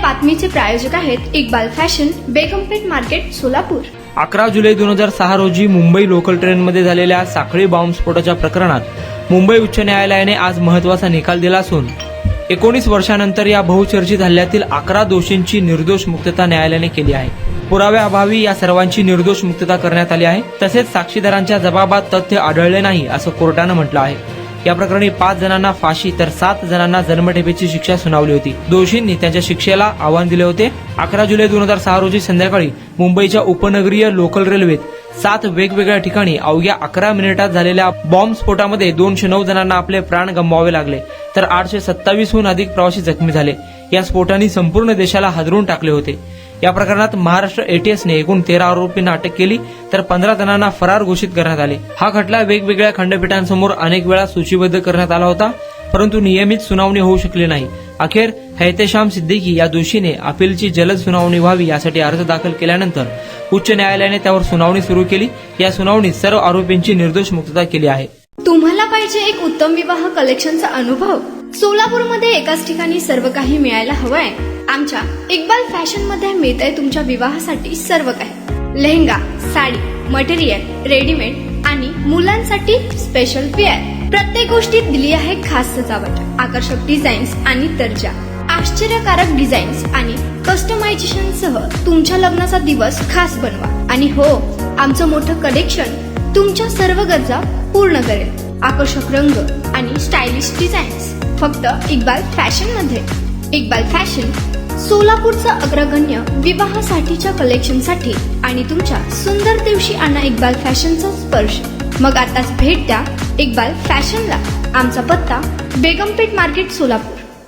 बातमीचे प्रायोजक आहेत Iqbal fashion, बेगमपेठ market, Solapur. 11 जुलै 2006 रोजी मुंबई लोकल ट्रेनमध्ये झालेल्या साखळी बॉम्बस्फोटाच्या प्रकरणात मुंबई उच्च न्यायालयाने आज महत्त्वाचा निकाल दिला असून 19 वर्षांनंतर या बहुचर्चित हल्ल्यातील 11 दोषींची निर्दोष मुक्तता न्यायालयाने केली आहे। पुराव्याअभावी या सर्वांची निर्दोष मुक्तता करण्यात आली आहे। तसेच साक्षीदारांच्या जबाबात तथ्य आढळले नाही असं कोर्टानं म्हटलं आहे। या प्रकरणी 5 जणांना फाशी तर 7 जणांना जन्मठेपेची शिक्षा सुनावली होती। दोषींनी त्यांच्या शिक्षेला आव्हान दिले होते। 11 जुलै 2006 रोजी संध्याकाळी मुंबईच्या उपनगरीय लोकल रेल्वेत 7 वेगवेगळ्या ठिकाणी अवघ्या 11 मिनिटात झालेल्या बॉम्बस्फोटामध्ये 209 जणांना आपले प्राण गमवावे लागले तर 827हून अधिक प्रवासी जखमी झाले। या स्फोटांनी संपूर्ण देशाला हादरून टाकले होते। या प्रकरणात महाराष्ट्र एटीएसने एकूण 13 आरोपींना अटक केली तर 15 जणांना फरार घोषित करण्यात आले। हा खटला वेगवेगळ्या खंडपीठांसमोर अनेक वेळा सूचीबद्ध करण्यात आला होता, परंतु नियमित सुनावणी होऊ शकली नाही। अखेर हैतेशाम सिद्दीकी या दोषीने अपीलची जलद सुनावणी व्हावी यासाठी अर्ज दाखल केल्यानंतर उच्च न्यायालयाने त्यावर सुनावणी सुरू केली। या सुनावणीत सर्व आरोपींची निर्दोष मुक्तता केली आहे। तुम्हाला पाहिजे एक उत्तम विवाह कलेक्शनचा अनुभव? सोलापूरमध्ये एकाच ठिकाणी सर्व काही मिळायला हवंय? आमच्या इक्बाल फॅशन मध्ये मिळतंय तुमच्या विवाहासाठी सर्व काही। लेहंगा, साडी, मटेरियल, रेडीमेड आणि मुलांसाठी स्पेशल वेअर। प्रत्येक गोष्टीत दिली आहे खास सजावट, आकर्षक डिझाईन्स आणि दर्जा, आश्चर्यकारक डिझाईन्स आणि कस्टमायझेशन सह तुमच्या लग्नाचा दिवस खास बनवा। आणि हो, आमचं मोठं कलेक्शन तुमच्या सर्व गरजा पूर्ण करेल। आकर्षक रंग आणि स्टायलिश डिझाईन्स फक्त इक्बाल फॅशन मध्ये। इक्बाल फॅशन सोलापूरचा अग्रगण्य विवाहासाठीच्या कलेक्शनसाठी आणि तुमच्या सुंदर दिवशी आणा इक्बाल फॅशनचा स्पर्श। मग आताच भेट द्या इक्बाल फॅशनला। आमचा पत्ता बेगमपेठ मार्केट, सोलापूर।